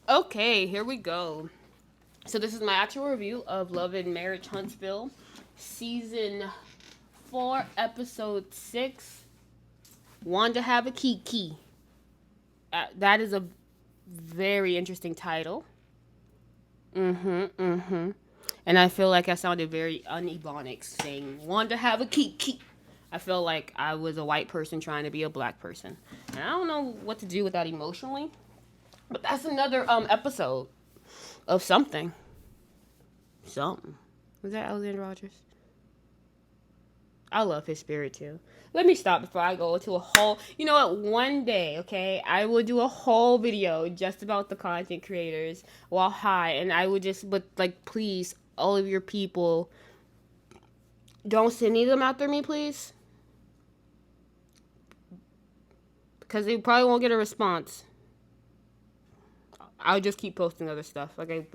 Okay, here we go. So this is my actual review of Love and Marriage Huntsville, season 4, episode 6. Wanda have a keke. That is a very interesting title. And I feel like I sounded very unebonics saying Wanda have a keke. I feel like I was a white person trying to be a black person, and I don't know what to do with that emotionally. But that's another episode of something. Something. Was that Alexander Rogers? I love his spirit too. Let me stop before I go into a whole. You know what? One day, okay, I will do a whole video just about the content creators while high, and I would just, but like, please, all of your people, don't send any of them after me, please, because they probably won't get a response. I'll just keep posting other stuff. Like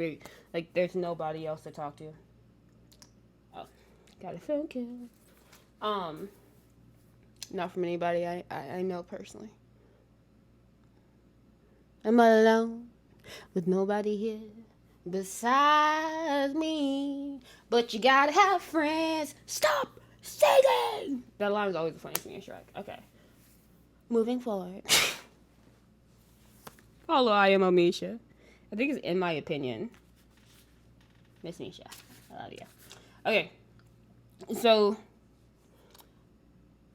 there's nobody else to talk to. Oh, got a phone call. Not from anybody I know personally. I'm alone with nobody here besides me. But you gotta have friends. Stop singing. That line is always the funniest thing in Shrek. Okay. Moving forward. Follow I am Amisha. I think it's in my opinion. Miss Nisha. I love you. Okay. So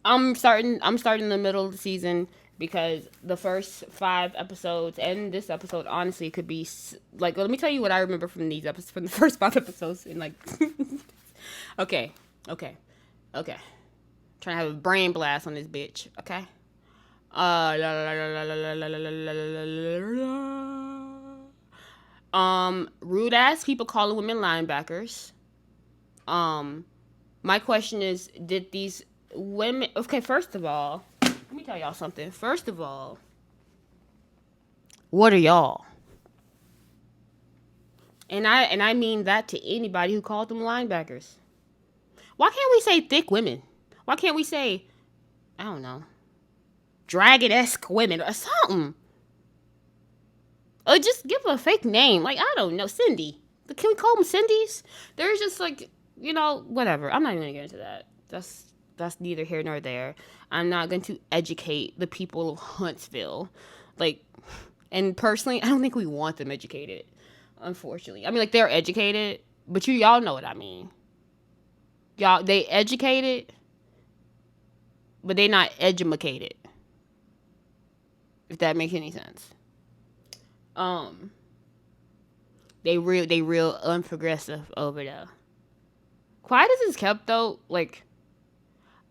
I'm starting in the middle of the season because the first 5 episodes and this episode honestly could be like, let me tell you what I remember from these episodes, from the first 5 episodes, and like okay. Trying to have a brain blast on this bitch, okay? Rude ass people calling women linebackers. My question is, did these women, okay, first of all, let me tell y'all something. First of all, what are y'all? And I mean that to anybody who called them linebackers. Why can't we say thick women? Why can't we say, I don't know, dragon-esque women or something? Or just give a fake name. Like, I don't know, Cindy. Can we call them Cindy's? There's just like, whatever. I'm not even gonna get into that. That's neither here nor there. I'm not going to educate the people of Huntsville. Like, and personally, I don't think we want them educated, unfortunately. I mean, like, they're educated, but y'all know what I mean. Y'all, they educated, but they not edumacated. If that makes any sense. They real unprogressive over there. Quiet as it's kept though, like,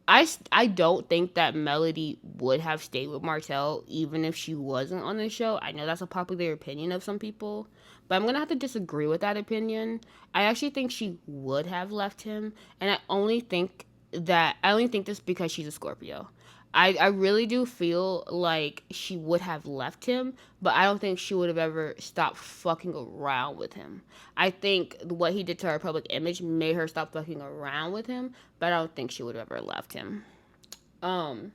I don't think that Melody would have stayed with Martell even if she wasn't on the show. I know that's a popular opinion of some people, but I'm gonna have to disagree with that opinion. I actually think she would have left him, and I only think this because she's a Scorpio. I really do feel like she would have left him, but I don't think she would have ever stopped fucking around with him. I think what he did to her public image made her stop fucking around with him, but I don't think she would have ever left him. Um,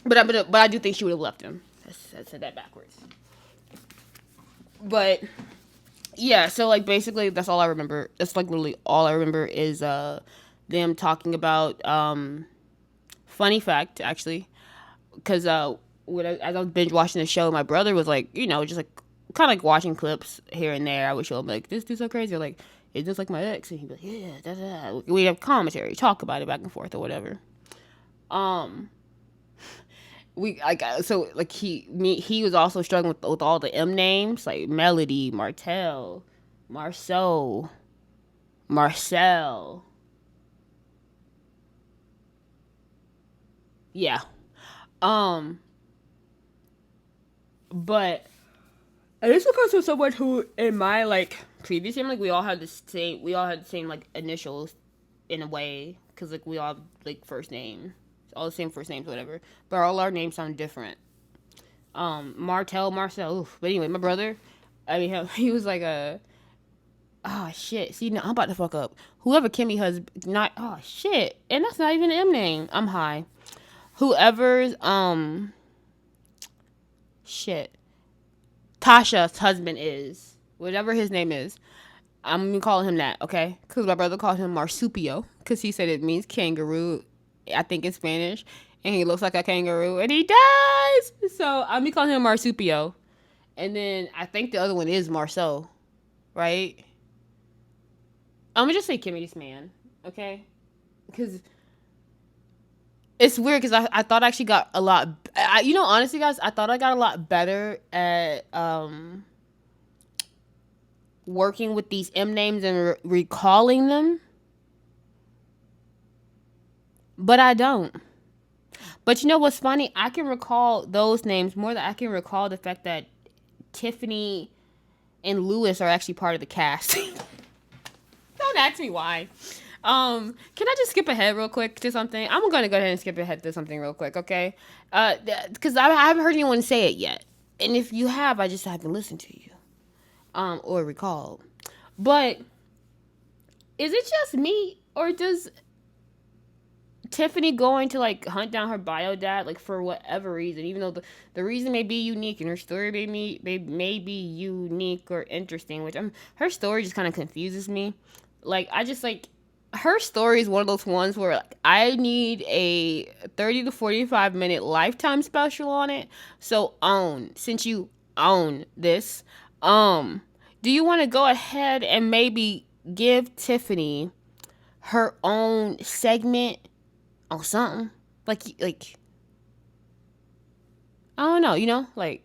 but I do think she would have left him. I said that backwards. But yeah, so like basically that's all I remember. That's like literally all I remember is them talking about funny fact actually, because as I was binge watching the show, my brother was like, just like kind of like watching clips here and there. I would show him like, this dude's so crazy, or like, is this like my ex? And he'd be like, yeah, da, da, da. We have commentary, talk about it back and forth or whatever. We like so like he was also struggling with all the M names like Melody, Martell, Marceau, Marcel. Yeah. Um, but and this comes from someone who, in my like previous name, like we all had the same like initials in a way, because like we all have, like first name, all the same first names, whatever. But all our names sound different. Martell, Marcel. Oof. But anyway, my brother, I mean, he was like a. Oh shit! See, now I'm about to fuck up. Whoever Kimmy has not. Oh shit! And that's not even an M name. I'm high. Whoever's shit. Tasha's husband is, whatever his name is. I'm gonna call him that, okay? Because my brother called him Marsupio because he said it means kangaroo, I think in Spanish, and he looks like a kangaroo, and he does. So I'm gonna call him Marsupio, and then I think the other one is Marceau, right? I'm gonna just say Kimmy's man, okay? Because it's weird because I thought I actually got a lot. Honestly, guys, I thought I got a lot better at working with these M names and recalling them, but I don't. But you know what's funny? I can recall those names more than I can recall the fact that Tiffany and Lewis are actually part of the cast. Don't ask me why. Can I just skip ahead real quick to something? I'm gonna go ahead and skip ahead to something real quick, okay? Because I haven't heard anyone say it yet, and if you have, I just haven't listened to you, or recalled. But is it just me, or does Tiffany going to like hunt down her bio dad like for whatever reason, even though the reason may be unique and her story may be unique or interesting, which her story just kind of confuses me. Like I just like her story is one of those ones where like, I need a 30 to 45 minute Lifetime special on it. So since you own this, do you want to go ahead and maybe give Tiffany her own segment on something? Like I don't know, like,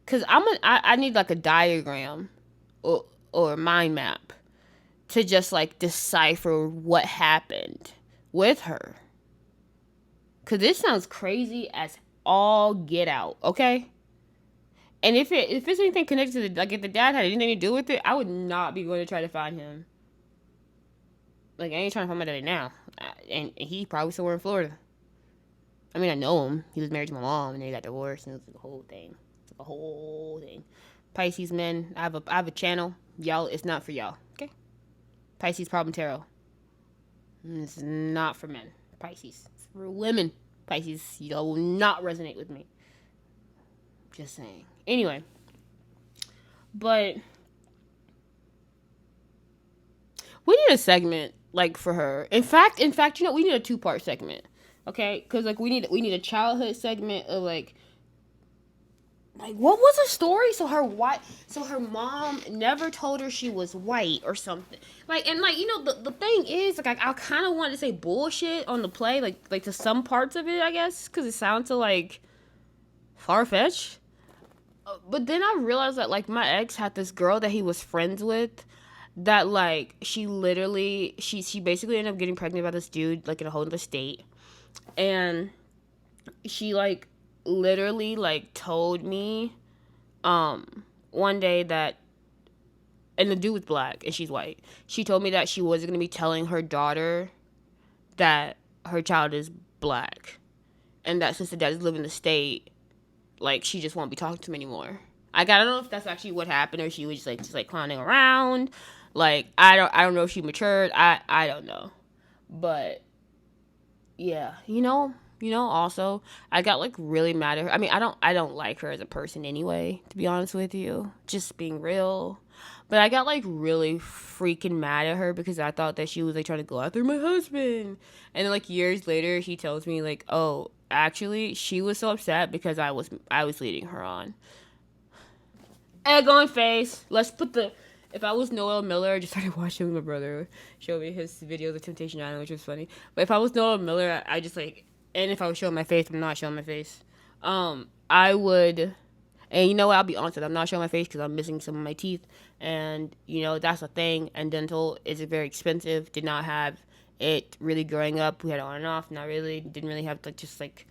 cause I need like a diagram or a mind map to just like decipher what happened with her. Cause this sounds crazy as all get out, okay? And if it's anything connected to like if the dad had anything to do with it, I would not be going to try to find him. Like I ain't trying to find my daddy now, and he probably somewhere in Florida. I mean, I know him. He was married to my mom, and they got divorced, and it was like a whole thing. It's like a whole thing. Pisces men, I have a channel. Y'all, it's not for y'all, okay? Pisces problem tarot. It's not for men. Pisces, it's for women. Pisces, y'all will not resonate with me. Just saying. Anyway, but we need a segment like for her. In fact, we need a 2-part segment. Okay, because like we need a childhood segment of like what was her story? So her mom never told her she was white or something. Like and like the thing is like I kind of wanted to say bullshit on the play like to some parts of it I guess because it sounds so like far fetched. But then I realized that like my ex had this girl that he was friends with that like she basically ended up getting pregnant by this dude like in a whole other state. And she like literally like told me one day that, and the dude was black and she's white, she told me that she wasn't going to be telling her daughter that her child is black, and that since the dad is living in the state, like she just won't be talking to him anymore. Like I don't know if that's actually what happened or she was just like clowning around. Like I don't know if she matured. I don't know. But yeah, also I got like really mad at her. I mean, I don't like her as a person anyway, to be honest with you. Just being real. But I got like really freaking mad at her because I thought that she was like trying to go after my husband. And then like years later he tells me like, "Oh, actually she was so upset because I was leading her on." Egg on face. Let's put the if I was Noel Miller, I just started watching with my brother. Showed me his videos of Temptation Island, which was funny. But if I was Noel Miller, I just like, and if I was showing my face, I'm not showing my face. I would, and you know what? I'll be honest with you, I'm not showing my face because I'm missing some of my teeth, and that's a thing. And dental is very expensive. Did not have it really growing up. We had it on and off. Not really. Didn't really have like just like.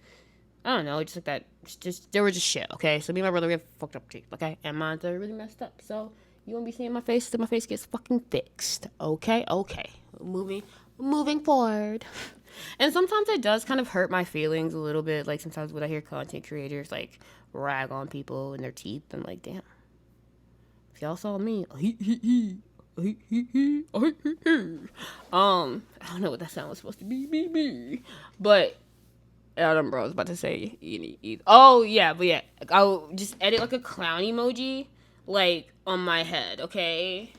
I don't know, just like that. Just they were just shit. Okay, so me and my brother we have fucked up teeth. Okay, and mine are really messed up. So. You won't be seeing my face till my face gets fucking fixed. Okay. Moving forward. And sometimes it does kind of hurt my feelings a little bit. Like sometimes when I hear content creators like rag on people and their teeth, I'm like, damn. If y'all saw me, I don't know what that sound was supposed to be. But I don't remember what I was about to say. Oh yeah, but yeah, I'll just edit like a clown emoji, like on my head. Okay,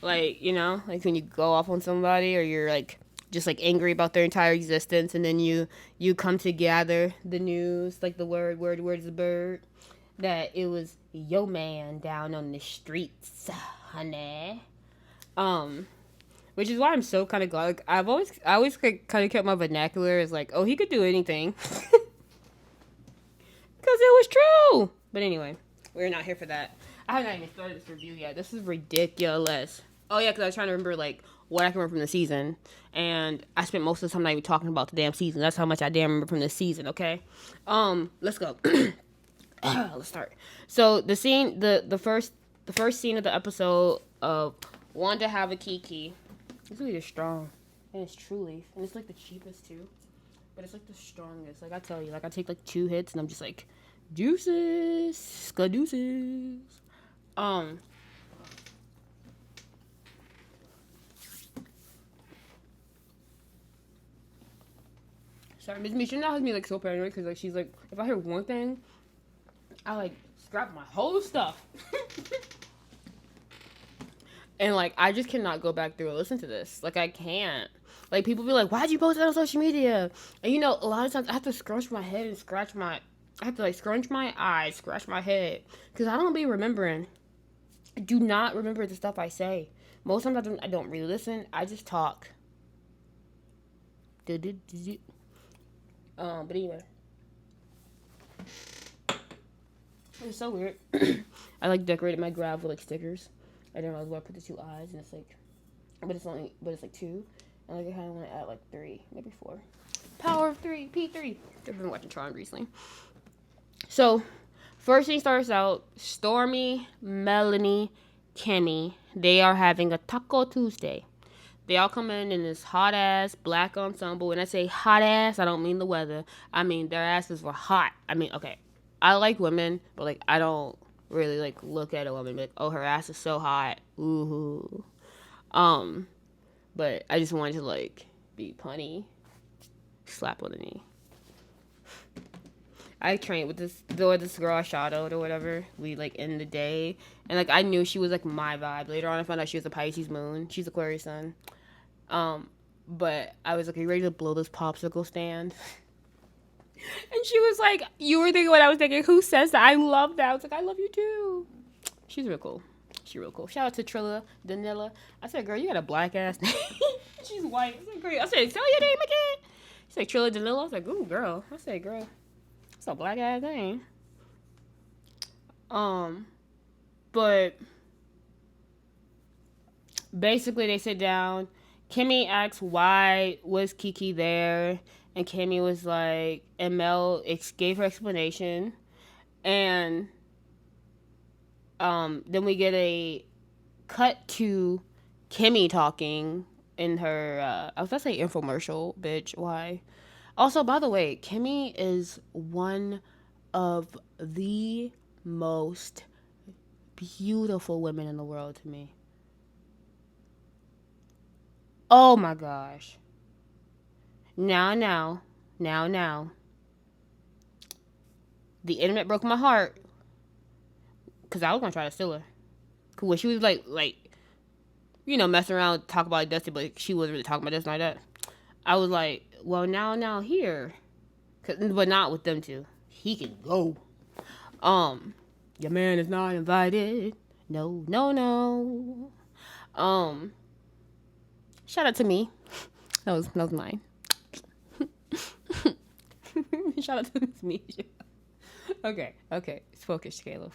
like like when you go off on somebody or you're like just like angry about their entire existence, and then you come to gather the news, like the word is a bird, that it was yo man down on the streets, honey. Um, which is why I'm so kind of glad. Like I always like, kind of kept my vernacular as like, oh, he could do anything, because it was true. But anyway, we're not here for that. I haven't even started this review yet. This is ridiculous. Oh yeah, because I was trying to remember like what I can remember from the season, and I spent most of the time not even talking about the damn season. That's how much I damn remember from the season. Okay, let's go. Let's start. So the first scene of the episode of Wanda have a keke. It's really strong, and it's truly, and it's like the cheapest too, but it's like the strongest. Like I tell you, like I take like 2 hits, and I'm just like, deuces, skadeuces. Um, sorry, Miss Misha now has me like so paranoid because like she's like, if I hear one thing, I like scrap my whole stuff. And like I just cannot go back through and listen to this. Like I can't. Like people be like, "Why'd you post that on social media?" And a lot of times I have to scrunch my head and scratch my. I have to like scrunch my eyes, scratch my head, because I don't be remembering. I do not remember the stuff I say. Most times I don't really listen. I just talk. But anyway, it's so weird. I like decorated my grab with like stickers. I don't know where I put the 2 eyes, and it's like, but it's like 2, and like I kind of want to add like 3, maybe 4. Power of 3, P3. I've been watching Tron recently. So, first thing starts out, Stormy, Melanie, Kimmy. They are having a Taco Tuesday. They all come in this hot ass black ensemble. When I say hot ass, I don't mean the weather. I mean their asses were hot. I mean, okay, I like women, but like I don't really like look at a woman and be like, oh, her ass is so hot. Ooh. But I just wanted to like be punny. Slap on the knee. I trained with this girl I shadowed or whatever. We like in the day, and like I knew she was like my vibe. Later on, I found out she was a Pisces moon. She's Aquarius sun. But I was like, are you ready to blow this popsicle stand? And she was like, you were thinking what I was thinking. Who says that? I love that. I was like, I love you too. She's real cool. She's real cool. Shout out to Trilla Danilla. I said, girl, you got a black ass name. She's white. I said, great. I said, tell your name again. She said, Trilla Danilla. I was like, ooh, girl. I said, girl, it's a black ass name. But basically they sit down. Kimmy asks why was Keke there, and Kimmy was like, and Mel gave her explanation, and then we get a cut to Kimmy talking in her I was about to say infomercial, bitch. Why? Also, by the way, Kimmy is one of the most beautiful women in the world to me. Oh my gosh. Now. The internet broke my heart because I was gonna try to steal her. Cause when she was like, messing around, talk about Dusty, but she wasn't really talking about this like that. I was like, well, now here, but not with them two. He can go. Your man is not invited. No. Shout out to me. That was mine. Shout out to me. Okay. Focus, Kayla.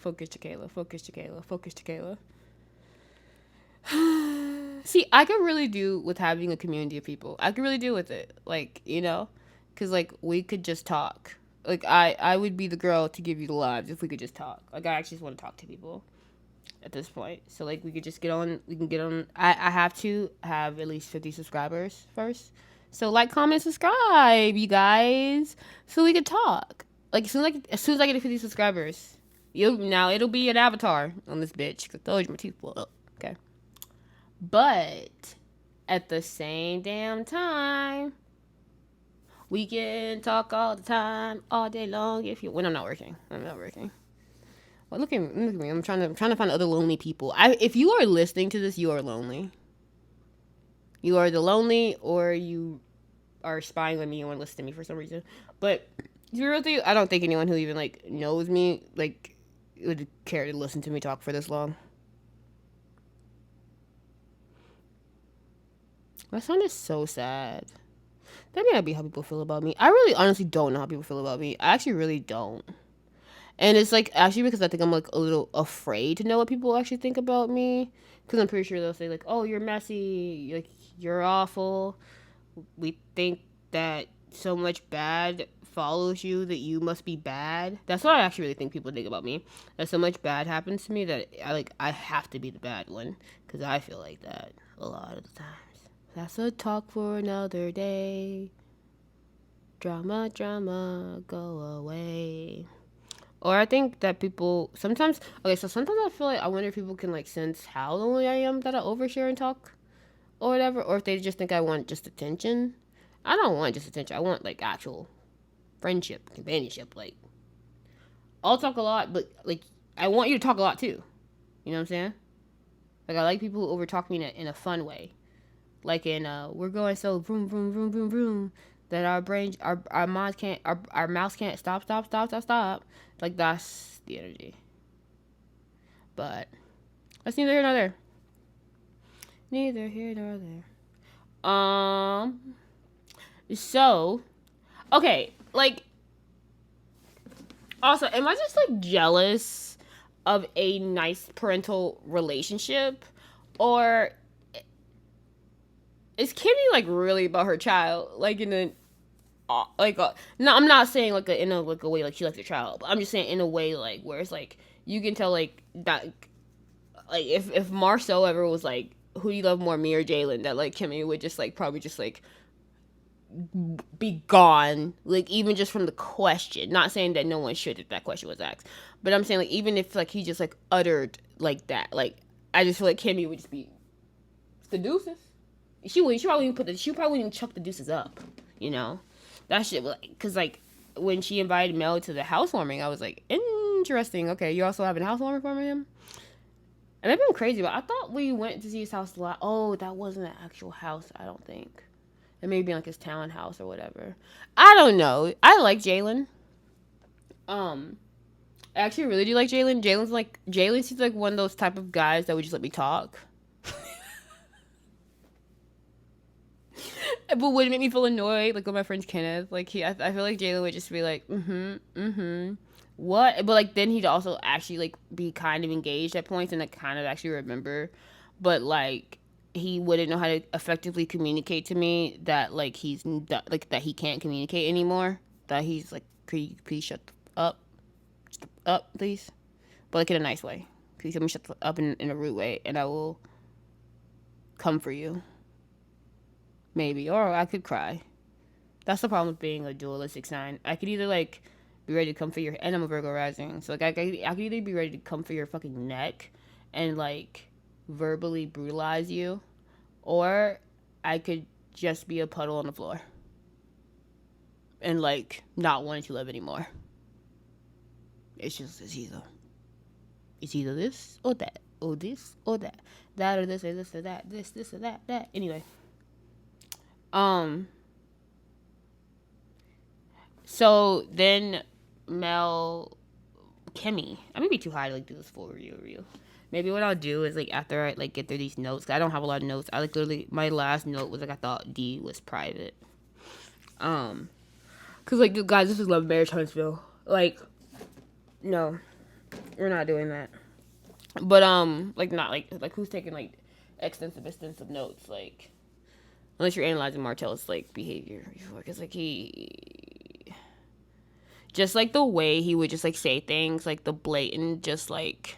See, I could really do with having a community of people. I could really do with it. Like, because, like, we could just talk. Like, I would be the girl to give you the lives if we could just talk. Like, I actually just want to talk to people at this point. So, like, we could just get on. We can get on. I have to have at least 50 subscribers first. So, like, comment, subscribe, you guys, so we could talk. Like, as soon as I get 50 subscribers, it'll be an avatar on this bitch. Cause those are my teeth blow up. Okay. But at the same damn time, We can talk all the time, all day long. If you when I'm not working, I'm not working. Well, look at me. I'm trying to find other lonely people. If you are listening to this, you are lonely. You are the lonely, or you are spying on me and want to listen to me for some reason. But to be real with you, I don't think anyone who even like knows me like would care to listen to me talk for this long. My sound is so sad. That may not be how people feel about me. I really honestly don't know how people feel about me. I actually really don't. And it's like actually because I think I'm like a little afraid to know what people actually think about me. Because I'm pretty sure they'll say like, "Oh, you're messy. Like you're awful. We think that so much bad follows you that you must be bad." That's what I actually really think people think about me. That so much bad happens to me that I have to be the bad one because I feel like that a lot of the times. That's a talk for another day. Drama, drama, go away. Or I think that people sometimes, okay, so sometimes I feel like I wonder if people can like sense how lonely I am that I overshare and talk or whatever, or if they just think I want just attention. I don't want just attention. I want like actual friendship, companionship. Like I'll talk a lot, but like I want you to talk a lot too. You know what I'm saying? Like I like people who overtalk me in a fun way. Like in we're going so vroom vroom vroom vroom vroom that our brain our minds can't our mouths can't stop. Like that's the energy. But that's neither here nor there. Neither here nor there. So okay, like also, am I just like jealous of a nice parental relationship, or is Kimmy like really about her child? Like in a no, I'm not saying like in a like a way like she likes her child, but I'm just saying in a way like where it's like you can tell like that like if Marceau ever was like who do you love more, me or Jalen, that like Kimmy would just like probably just like be gone, like even just from the question. Not saying that no one should if that question was asked, but I'm saying like even if like he just like uttered like that, like I just feel like Kimmy would just be the deuces. She probably even she probably wouldn't even chuck the deuces up, you know. That shit like because like when she invited Mel to the housewarming, I was like interesting. Okay, you also having a housewarming for him. And I've been crazy, but I thought we went to see his house a lot. Oh, that wasn't an actual house, I don't think. It may be like his townhouse or whatever. I don't know. I like Jalen. I actually really do like Jalen. Jalen seems like one of those type of guys that would just let me talk. But wouldn't make me feel annoyed, like with my friend Kenneth. Like I feel like Jalen would just be like, what? But like then he'd also actually like be kind of engaged at points and like kind of actually remember, but like he wouldn't know how to effectively communicate to me that like that he can't communicate anymore. That he's like, please shut up, please, but like in a nice way. Please let me shut up in a rude way, and I will come for you. Maybe, or I could cry. That's the problem with being a dualistic sign. I could either like be ready to come for your, and I'm a Virgo rising, so like I could either be ready to come for your fucking neck and like verbally brutalize you, or I could just be a puddle on the floor and like not wanting to live anymore. It's either this or that, or this or that or this or this or that, this or that. Anyway, so then Mel, Kimmy. I may be too high to like do this full review. Maybe what I'll do is like after I like get through these notes, 'cause I don't have a lot of notes. I like literally my last note was like I thought D was private. Cause like guys, this is Love Marriage Huntsville. Like, no, we're not doing that. But like not like who's taking like extensive notes, like unless you're analyzing Martell's like behavior before, cause like he just like the way he would just like say things, like the blatant, just like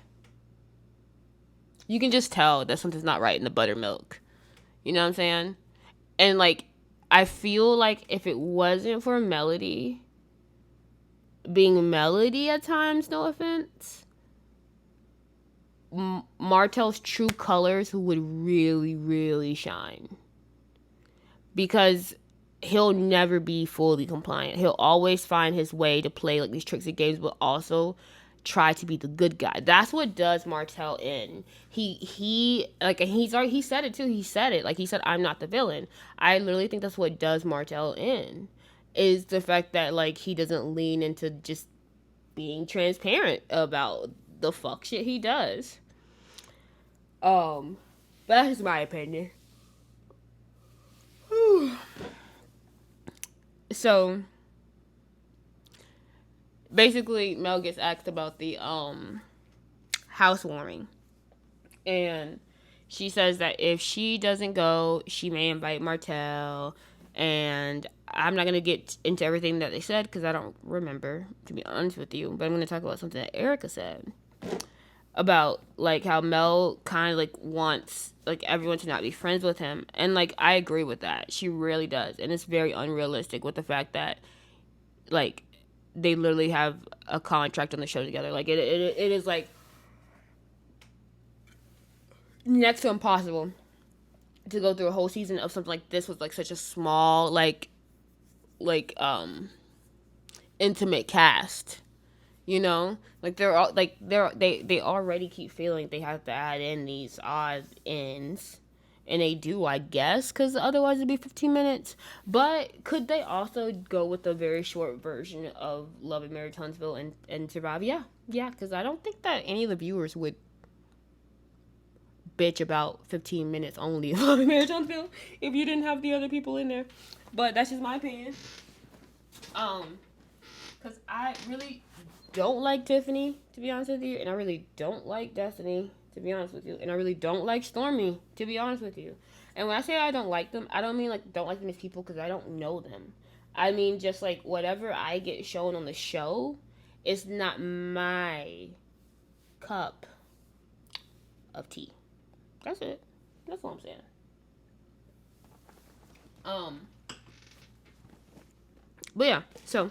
you can just tell that something's not right in the buttermilk. You know what I'm saying? And like I feel like if it wasn't for Melody being Melody at times, no offense, Martell's true colors would really, really shine. Because he'll never be fully compliant. He'll always find his way to play like these tricks and games, but also try to be the good guy. That's what does Martell in. He like, and he said it too. He said it like, he said, "I'm not the villain." I literally think that's what does Martell in, is the fact that like he doesn't lean into just being transparent about the fuck shit he does. But that's just my opinion. So basically, Mel gets asked about the housewarming, and she says that if she doesn't go, she may invite Martell. And I'm not gonna get into everything that they said because I don't remember, to be honest with you. But I'm gonna talk about something that Erica said about like how Mel kind of like wants like everyone to not be friends with him, and like I agree with that. She really does, and it's very unrealistic with the fact that like they literally have a contract on the show together. Like it is like next to impossible to go through a whole season of something like this with like such a small like intimate cast. You know, like they're all like they already keep feeling they have to add in these odd ends, and they do, I guess, because otherwise it'd be 15 minutes. But could they also go with a very short version of Love and Marriage Huntsville and survive? Yeah, because I don't think that any of the viewers would bitch about 15 minutes only of Love and Marriage Huntsville if you didn't have the other people in there. But that's just my opinion. Because I really don't like Tiffany, to be honest with you, and I really don't like Destiny, to be honest with you, and I really don't like Stormy, to be honest with you. And when I say I don't like them, I don't mean like don't like them as people because I don't know them. I mean just like whatever I get shown on the show, it's not my cup of tea. That's it. That's all I'm saying. But yeah, so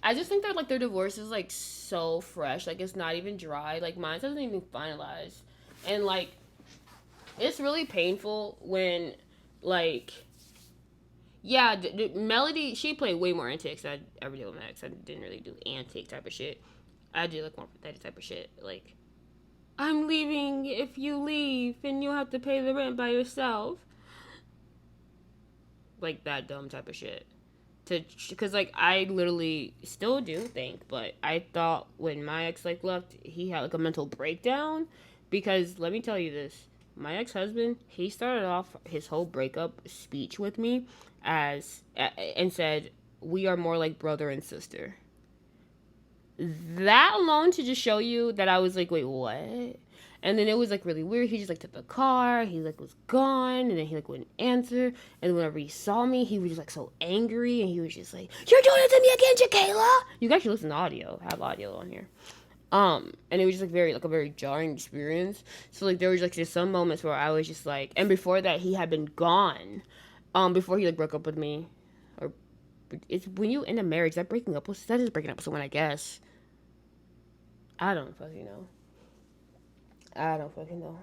I just think that like their divorce is like so fresh, like it's not even dry. Like mine doesn't even finalize, and like it's really painful when like yeah, Melody, she played way more antics than I ever did with Max. I didn't really do antique type of shit. I did like more pathetic type of shit, like I'm leaving if you leave, and you'll have to pay the rent by yourself, like that dumb type of shit. Because like I literally still do think, but I thought when my ex like left, he had like a mental breakdown. Because let me tell you this, my ex-husband, he started off his whole breakup speech with me as and said, "We are more like brother and sister." That alone to just show you that I was like, wait, what? And then it was like really weird. He just like took the car. He like was gone, and then he like wouldn't answer. And whenever he saw me, he was just like so angry, and he was just like, "You're doing it to me again, Jaquela." You guys should listen to audio. I have audio on here. And it was just like very like a very jarring experience. So like there was like just some moments where I was just like, and before that he had been gone. Before he like broke up with me, or it's when you end a marriage, that breaking up was that is breaking up with someone, I guess. I don't fucking know. I don't fucking know.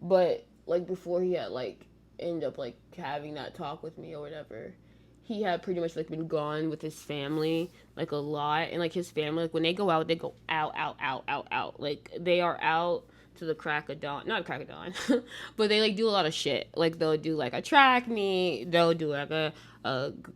But like before he had like end up like having that talk with me or whatever, he had pretty much like been gone with his family like a lot, and like his family like when they go out, they go out. Like they are out to the crack of dawn, not crack of dawn, but they like do a lot of shit. Like they'll do like a track meet, they'll do like a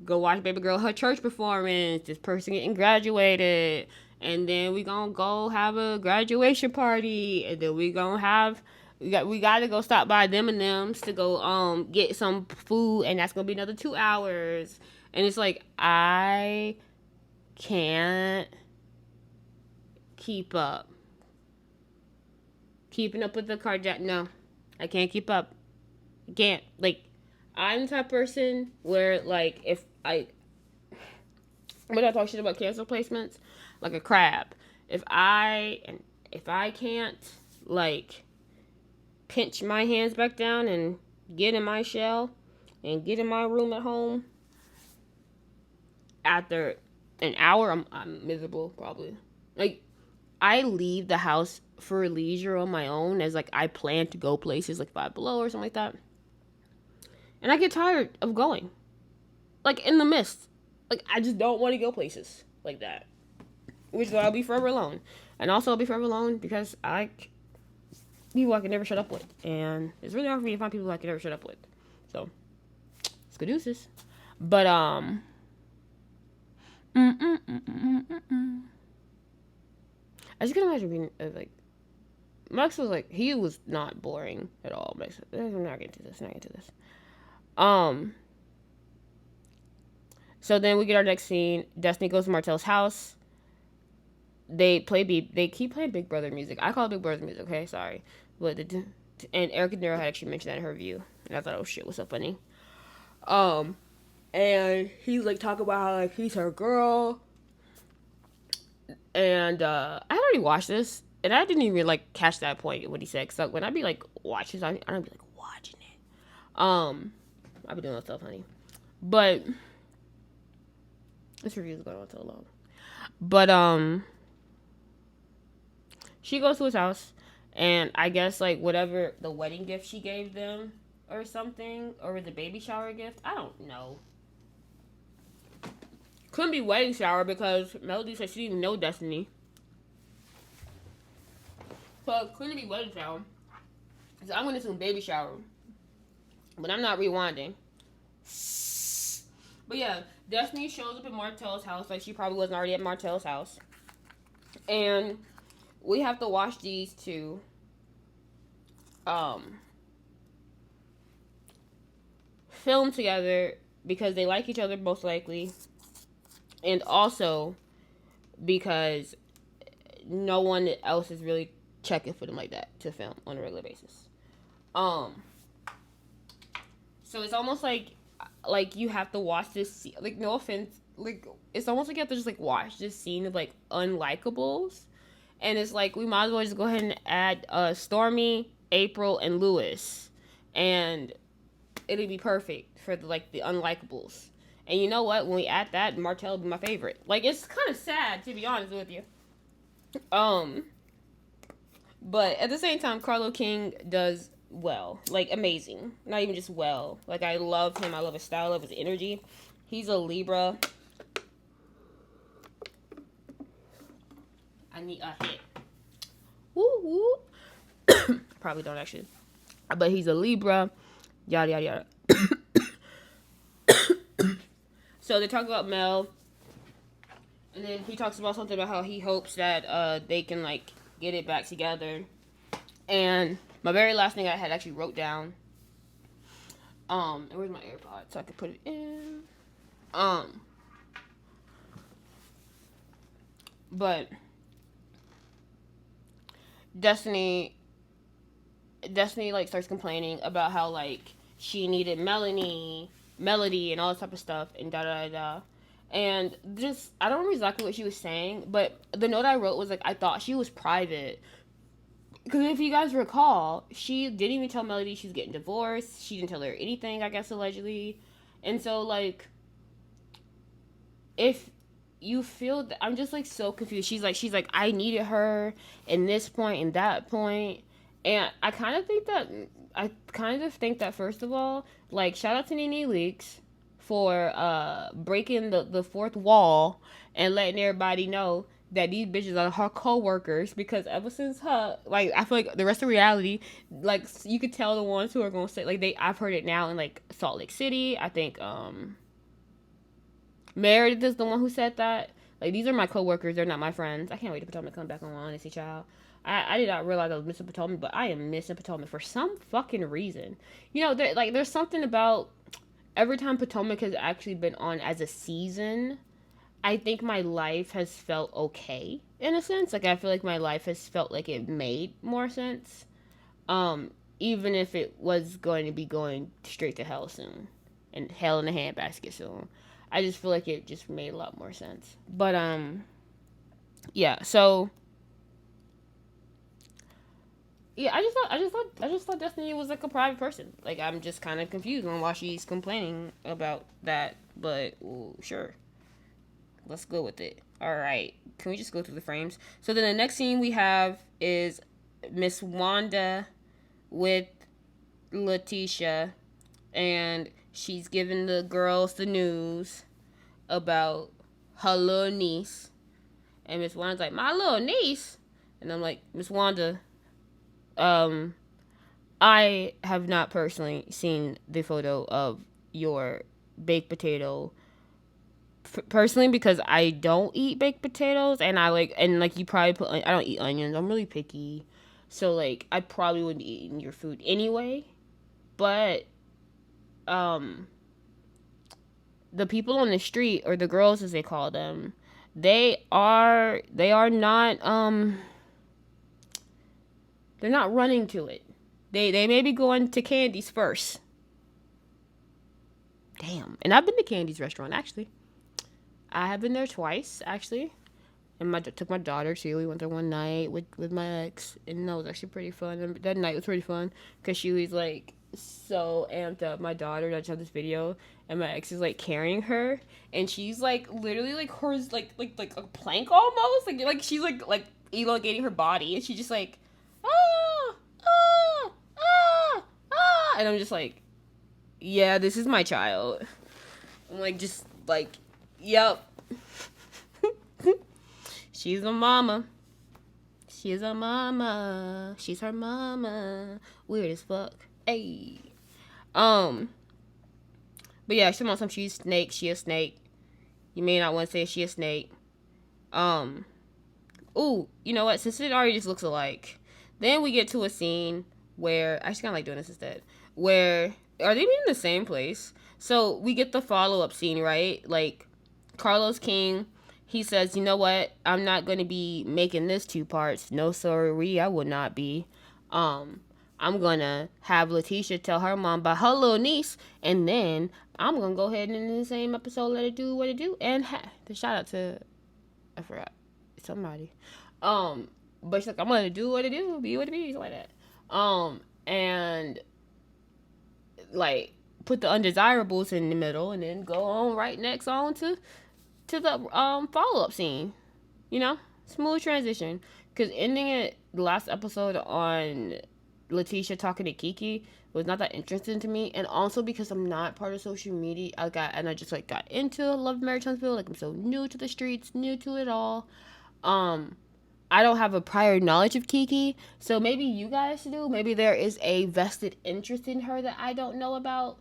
go watch baby girl her church performance, this person getting graduated, and then we gonna go have a graduation party, and then we got to go stop by them and them's to go get some food, and that's gonna be another 2 hours. And it's like I can't keep up. Keeping up with the Kardashians, no, I can't keep up. I can't. Like I'm the type of person where like if I when I talk shit about cancel placements, like a crab. If I can't like pinch my hands back down and get in my shell and get in my room at home, after an hour I'm miserable probably. Like I leave the house for leisure on my own, as like I plan to go places like Five Below or something like that, and I get tired of going, like in the mist. Like I just don't want to go places like that, which is why I'll be forever alone. And also I'll be forever alone because people I can never shut up with, and it's really hard for me to find people I can never shut up with. So it's good deuces. But I just can imagine being like Max was like, he was not boring at all. Max, I'm not getting to this. So then we get our next scene. Destiny goes to Martell's house. They keep playing Big Brother music. I call it Big Brother music. Okay, sorry, but and Erica Nero had actually mentioned that in her review, and I thought, oh shit, what's so funny? And he's like talking about how like he's her girl, and I had already watched this, and I didn't even like catch that point what he said. So when I be like watching, I don't be like watching it. I be doing that stuff, honey. But this review is going on so long. But she goes to his house, and I guess like whatever the wedding gift she gave them or something, or the baby shower gift, I don't know. Couldn't be wedding shower because Melody said she didn't even know Destiny. So it couldn't be wedding shower. So I'm gonna assume baby shower. But I'm not rewinding. But yeah, Destiny shows up at Martell's house like she probably wasn't already at Martell's house. And we have to watch these two film together because they like each other most likely, and also because no one else is really checking for them like that to film on a regular basis. So it's almost like you have to watch this, like, no offense, like it's almost like you have to just like watch this scene of like unlikables, and it's like we might as well just go ahead and add Stormy, April, and Lewis, and it'll be perfect for the unlikables. And you know what? When we add that, Martell will be my favorite. Like, it's kind of sad, to be honest with you. But at the same time, Carlo King does well. Like, amazing. Not even just well. Like, I love him. I love his style. I love his energy. He's a Libra. I need a hit. Woo woo. Probably don't actually. But he's a Libra. Yada, yada, yada. So they talk about Mel, and then he talks about something about how he hopes that they can like get it back together. And my very last thing I had actually wrote down. Where's my AirPod so I could put it in? But Destiny like starts complaining about how like she needed Melody and all this type of stuff and da da da. And just I don't remember exactly what she was saying, but the note I wrote was like I thought she was private. Because if you guys recall, she didn't even tell Melody she's getting divorced. She didn't tell her anything, I guess, allegedly. And so like if you feel that, I'm just like so confused. She's like I needed her in this point and that point. And I kind of think that first of all, like, shout out to Nene Leakes for breaking the fourth wall and letting everybody know that these bitches are her co-workers, because ever since her, like, I feel like the rest of reality, like, you could tell the ones who are gonna say, like, I've heard it now in like Salt Lake City. I think Meredith is the one who said that. Like, these are my co-workers, they're not my friends. I can't wait to Potomac come back on, honestly, child. I did not realize I was missing Potomac, but I am missing Potomac for some fucking reason. You know, there's something about every time Potomac has actually been on as a season, I think my life has felt okay, in a sense. Like, I feel like my life has felt like it made more sense. Even if it was going to be going straight to hell soon. And hell in a handbasket soon. I just feel like it just made a lot more sense. But, yeah, so... yeah, I just thought Destiny was like a private person. Like, I'm just kind of confused on why she's complaining about that. But, well, sure, let's go with it. All right. Can we just go through the frames? So then the next scene we have is Miss Wanda with Letitia, and she's giving the girls the news about her little niece. And Miss Wanda's like, my little niece? And I'm like, Miss Wanda, I have not personally seen the photo of your baked potato personally, because I don't eat baked potatoes, and like you probably put, I don't eat onions. I'm really picky, so like I probably wouldn't be eating your food anyway. But the people on the street, or the girls as they call them, they are not they're not running to it. They may be going to Candy's first. Damn. And I've been to Candy's restaurant, actually. I have been there twice, actually. And took my daughter, too. We went there one night with my ex. And that was actually pretty fun. And that night was pretty fun, because she was, like, so amped up. My daughter, I showed this video, and my ex is, like, carrying her. And she's, like, literally, like, hers, like a plank almost. Like she's, like elongating her body. And she's just, like, ah, ah, ah, ah. And I'm just, like, yeah, this is my child. I'm, like, just, like, yep. She's a mama. She's a mama. She's her mama. Weird as fuck. Hey. But yeah, she's on some, she's snake. She a snake. You may not want to say she a snake. Ooh, you know what? Since it already just looks alike, then we get to a scene where, I just kind of like doing this instead, where, are they even in the same place? So we get the follow-up scene, right? Like, Carlos King, he says, you know what? I'm not going to be making this 2 parts. No, sorry, I would not be. I'm going to have Letitia tell her mom about her little niece, and then I'm going to go ahead and in the same episode let it do what it do. And the shout out to, I forgot, somebody. But she's like, I'm going to do what it do, be what it be, like that. And, like, put the undesirables in the middle, and then go on right next on to the follow-up scene. You know, smooth transition, because ending it the last episode on Letitia talking to Keke was not that interesting to me, and also because I'm not part of social media, I just like got into Love, Marriage, Huntsville. Like, I'm so new to the streets, new to it all. I don't have a prior knowledge of Keke, so maybe you guys do. Maybe there is a vested interest in her that I don't know about.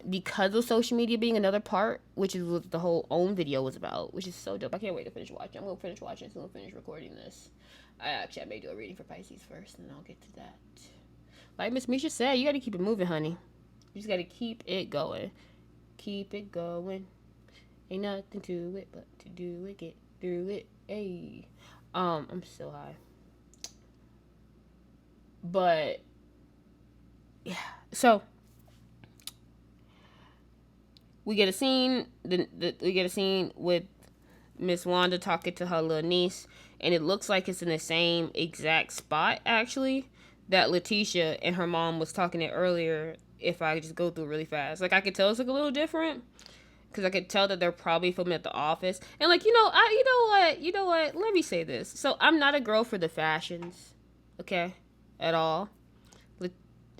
Because of social media being another part, which is what the whole OWN video was about, which is so dope. I can't wait to finish watching. I'm gonna finish watching, so I'm gonna finish recording this. I may do a reading for Pisces first, and then I'll get to that. Like Miss Misha said, you gotta keep it moving, honey. You just gotta keep it going. Keep it going. Ain't nothing to it but to do it, get through it. Hey. I'm so high. But yeah. So we get a scene. We get a scene with Miss Wanda talking to her little niece, and it looks like it's in the same exact spot, actually, that Letitia and her mom was talking at earlier. If I just go through really fast, like, I could tell it's like a little different, because I could tell that they're probably filming at the office. And like, you know what? Let me say this. So I'm not a girl for the fashions, okay, at all.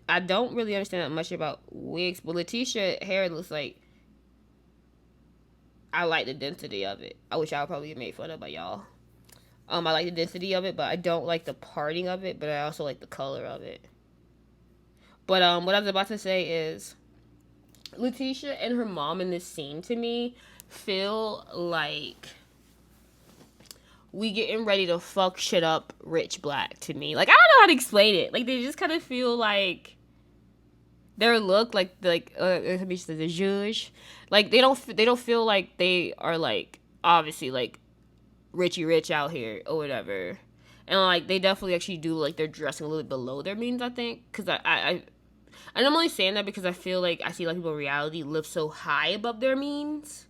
I don't really understand that much about wigs, but Letitia hair looks like, I like the density of it. I wish I would probably get made fun of by y'all. I like the density of it, but I don't like the parting of it, but I also like the color of it. But what I was about to say is, Letitia and her mom in this scene, to me, feel like we getting ready to fuck shit up Rich Black to me. Like, I don't know how to explain it. Like, they just kind of feel like their look, like the judge, like they don't feel like they are, like, obviously, like, Richie Rich out here or whatever. And like, they definitely actually do, like, they're dressing a little bit below their means, I think, because and I'm only saying that because I feel like I see a lot of people in reality live so high above their means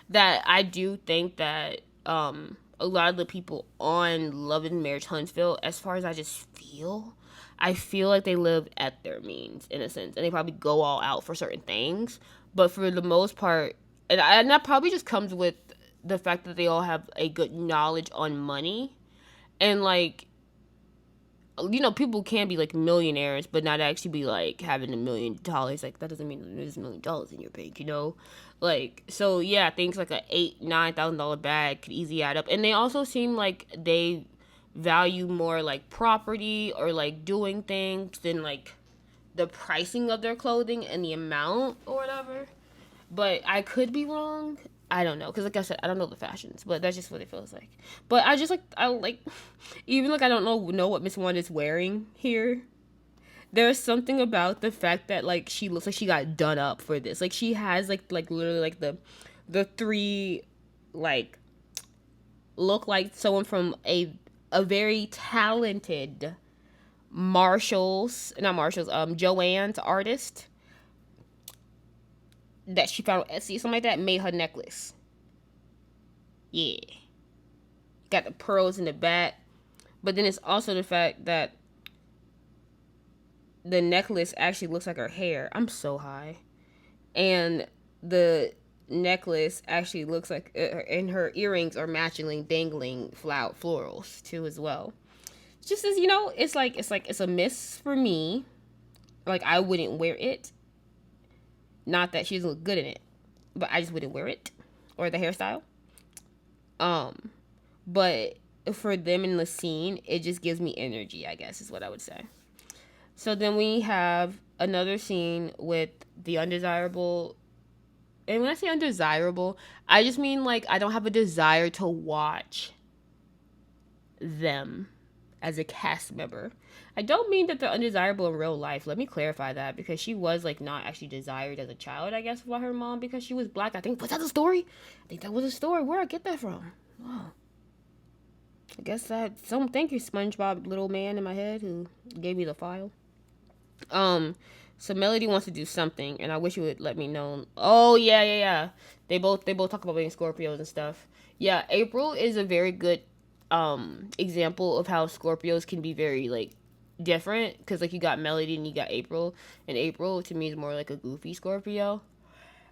that I do think that a lot of the people on Love and Marriage Huntsville, as far as I just feel, I feel like they live at their means, in a sense, and they probably go all out for certain things. But for the most part, and that probably just comes with the fact that they all have a good knowledge on money. And like, people can be like millionaires but not actually be like having $1 million. Like, that doesn't mean there's $1 million in your bank. Like, so yeah, things like a $8,000-$9,000 bag could easily add up. And they also seem like they value more like property or like doing things than like the pricing of their clothing and the amount or whatever. But I could be wrong. I don't know, because like I said, I don't know the fashions, but that's just what it feels like. But I like, even like I don't know what Miss Wanda is wearing here. There's something about the fact that like she looks like she got done up for this. Like, she has like literally like the three, like, look like someone from a very talented Joanne's artist that she found on Etsy, something like that, made her necklace. Yeah. Got the pearls in the back. But then it's also the fact that the necklace actually looks like her hair. I'm so high. And the necklace actually looks like, and her earrings are matchingly dangling florals too as well. Just as, it's a miss for me. Like, I wouldn't wear it. Not that she doesn't look good in it, but I just wouldn't wear it, or the hairstyle. But for them in the scene, it just gives me energy, I guess is what I would say. So then we have another scene with the undesirable. And when I say undesirable, I just mean like I don't have a desire to watch them as a cast member. I don't mean that they're undesirable in real life. Let me clarify that, because she was like not actually desired as a child, I guess, by her mom because she was black. Was that the story? I think that was a story. Where'd I get that from? Oh. I guess thank you, SpongeBob little man in my head who gave me the file. So Melody wants to do something, and I wish you would let me know. Oh yeah. They both talk about being Scorpios and stuff. Yeah, April is a very good example of how Scorpios can be very like different, because like you got Melody and you got April, and April to me is more like a goofy Scorpio,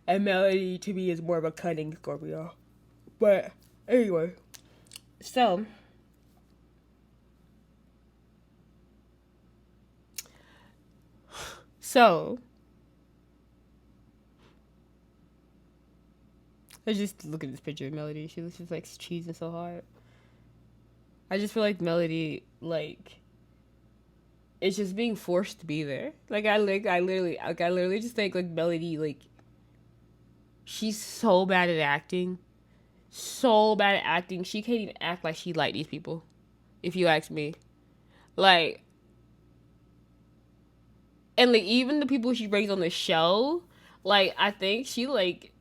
and Melody to me is more of a cunning Scorpio. But anyway, so I just look at this picture of Melody. She looks just like cheesing so hard. I just feel like Melody, like, it's just being forced to be there. Like, I literally just think like Melody, like, she's so bad at acting. So bad at acting. She can't even act like she like these people, if you ask me. Like, and like even the people she brings on the show, like, I think she like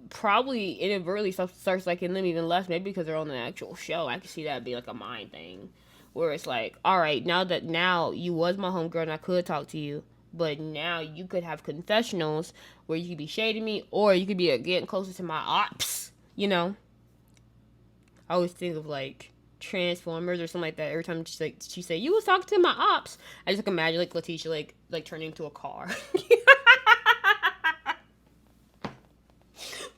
probably inadvertently starts liking them even less, maybe because they're on the actual show. I can see that being like a mind thing, where it's like, all right, now you was my homegirl and I could talk to you, but now you could have confessionals where you could be shading me, or you could be getting closer to my ops. I always think of like Transformers or something like that. Every time she say you was talking to my ops, I just like imagine like Letitia like turning into a car.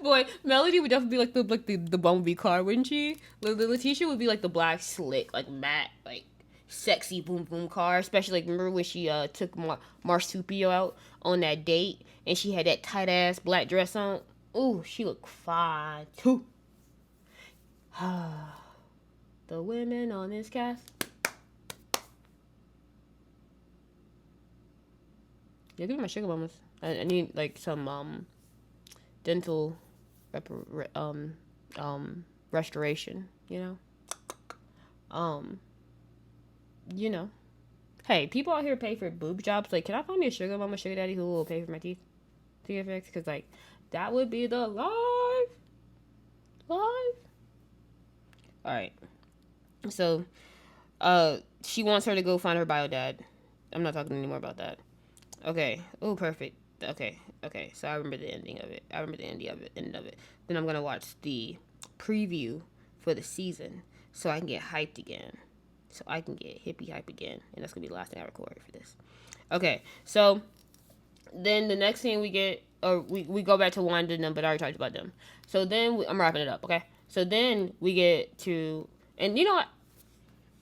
Boy, Melody would definitely be like the Bumblebee car, wouldn't she? Letitia would be like the black slick, like matte, like sexy boom boom car. Especially like, remember when she took Marsupio out on that date and she had that tight ass black dress on? Ooh, she looked fine too. The women on this cast. Yeah, give me my sugar mamas. I need like some dental restoration, hey, people out here pay for boob jobs. Like, can I find me a sugar mama, sugar daddy who will pay for my teeth to get fixed? Because like that would be the life. All right, so she wants her to go find her bio dad. I'm not talking anymore about that. Okay. Oh, perfect. Okay. So I remember the ending of it. End of it. Then I'm gonna watch the preview for the season so I can get hyped again. So I can get hippie hype again, and that's gonna be the last thing I record for this. Okay. So then the next thing we get or we go back to Wanda and them, but I already talked about them. So then I'm wrapping it up, okay? So then we get to, and you know what?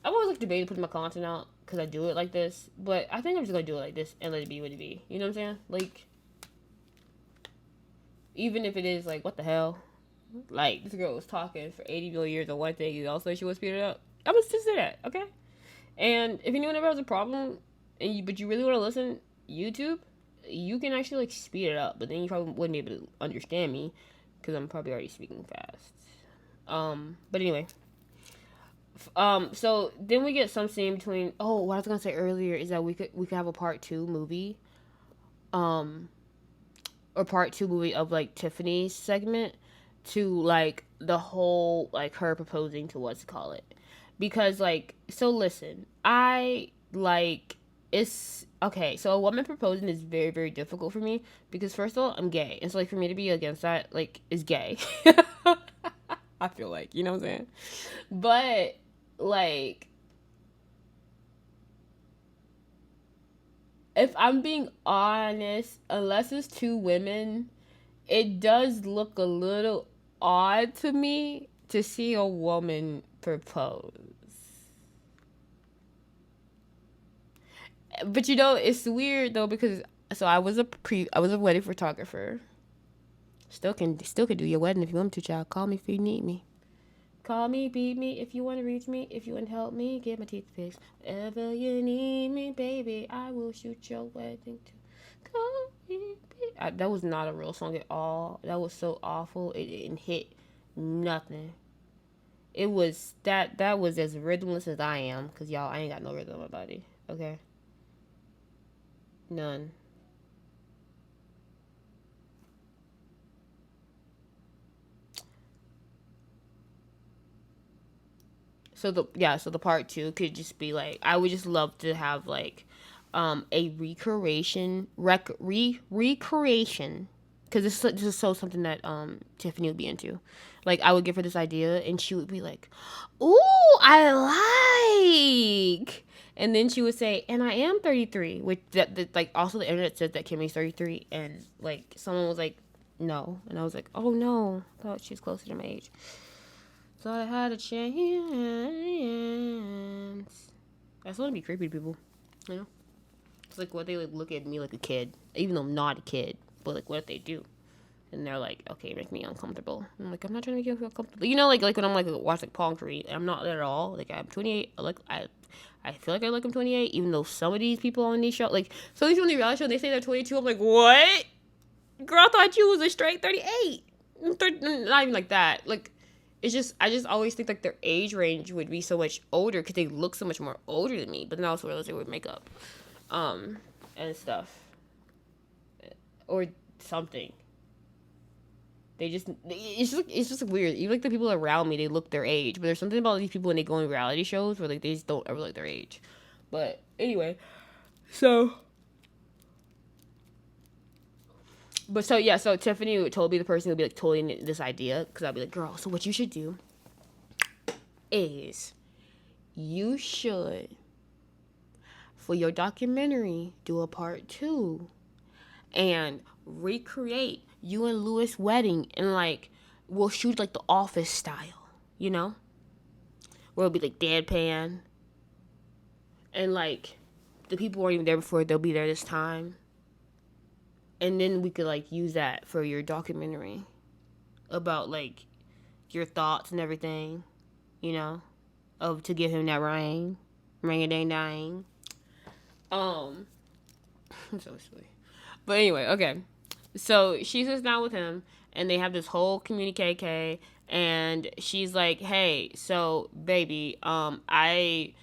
I'm always like debating putting my content out because I do it like this, but I think I'm just gonna do it like this and let it be what it be. You know what I'm saying? Like, even if it is like, what the hell? Like, this girl was talking for 80 million years on one thing, and also she was speed it up. I'm gonna just say that, okay? And if anyone ever has a problem, but you really want to listen, YouTube, you can actually like speed it up, but then you probably wouldn't be able to understand me because I'm probably already speaking fast. But anyway, so then we get some scene between. Oh, what I was gonna say earlier is that we could have a part 2 movie, or part 2 movie of like Tiffany's segment to like the whole like her proposing to what's it call it, because like, so listen, I like, it's okay, so a woman proposing is very, very difficult for me because first of all, I'm gay, and so like for me to be against that like is gay. I feel like, you know what I'm saying? But like, if I'm being honest, unless it's 2 women, it does look a little odd to me to see a woman propose. But you know, it's weird though because so I was a wedding photographer. Still can do your wedding if you want to, child. Call me if you need me. Call me, beat me if you want to reach me. If you want to help me, get my teeth fixed. Whenever you need me, baby, I will shoot your wedding too. Call me. That was not a real song at all. That was so awful. It didn't hit nothing. It was that was as rhythmless as I am, cause y'all, I ain't got no rhythm in my body. Okay, none. So the part 2 could just be like, I would just love to have like a recreation because this is so something that Tiffany would be into. Like, I would give her this idea and she would be like, "Ooh, I like." And then she would say, "And I am 33," which that like also the internet says that Kimmy's 33, and like someone was like, "No," and I was like, "Oh no, I thought she was closer to my age." So I had a chance. I just want to be creepy to people, you know? It's like what they like look at me like a kid, even though I'm not a kid, but like what they do. And they're like, okay, make me uncomfortable. And I'm like, I'm not trying to make you feel comfortable. You know, like when I'm like watch like Palm Tree, I'm not that at all. Like I'm 28. I feel like I'm 28, even though some of these people on these shows, like some of these people on the reality show, they say they're 22. I'm like, what? Girl, I thought you was a straight 38. Not even like that. Like, it's just, I just always think like their age range would be so much older because they look so much more older than me. But then I also realized they would makeup, and stuff, or something. It's just weird. Even like the people around me, they look their age. But there's something about these people when they go in reality shows where like they just don't ever look their age. But anyway, so. But so yeah, so Tiffany would totally be the person who would be like totally this idea, because I'd be like, girl, so what you should do is you should, for your documentary, do a part 2 and recreate you and Louis' wedding, and like we'll shoot like the Office style, you know, where it'll be like deadpan, and like the people weren't even there before, they'll be there this time. And then we could like use that for your documentary about like your thoughts and everything, you know, of to give him that ring a dang dang. I'm so silly. But anyway, okay. So she sits down with him and they have this whole communique, and she's like, "Hey, so baby, I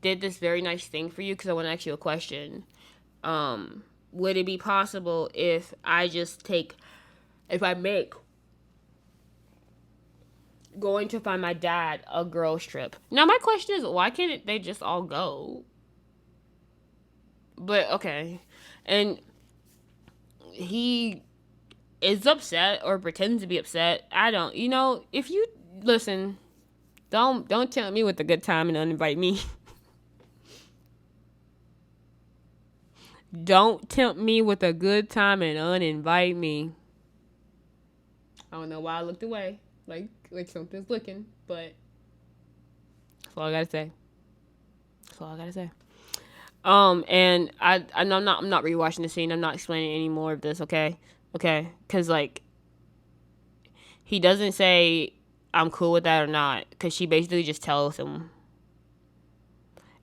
did this very nice thing for you because I want to ask you a question. Would it be possible if I make going to find my dad a girls trip?" Now my question is, why can't they just all go? But okay. And he is upset or pretends to be upset. I don't, if you listen, don't tell me with a good time and uninvite me. Don't tempt me with a good time and uninvite me. I don't know why I looked away. Like something's looking, but that's all I gotta say. That's all I gotta say. And I'm not rewatching the scene. I'm not explaining any more of this. Okay, because like he doesn't say I'm cool with that or not, because she basically just tells him,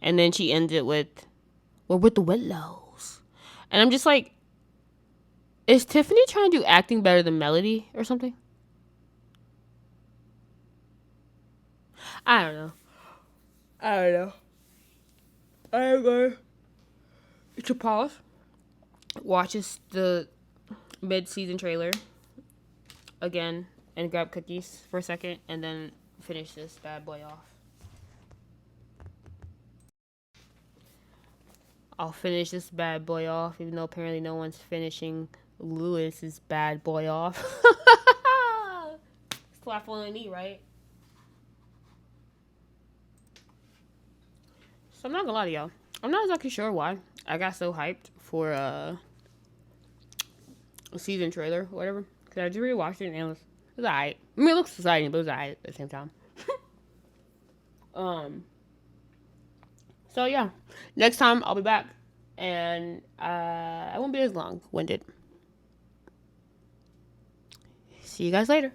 and then she ends it with, "We're with the Willows," and I'm just like, is Tiffany trying to do acting better than Melody or something? I don't know. I'm going to pause, watches the mid-season trailer again, and grab cookies for a second, and then finish this bad boy off. I'll finish this bad boy off, even though apparently no one's finishing Lewis's bad boy off. Slap on the knee, right? So I'm not gonna lie to y'all. I'm not exactly sure why I got so hyped for a season trailer, or whatever. Cause I just rewatched it and it was alright. I mean, it looks exciting, but it was alright at the same time. So yeah, next time I'll be back, and I won't be as long-winded. See you guys later.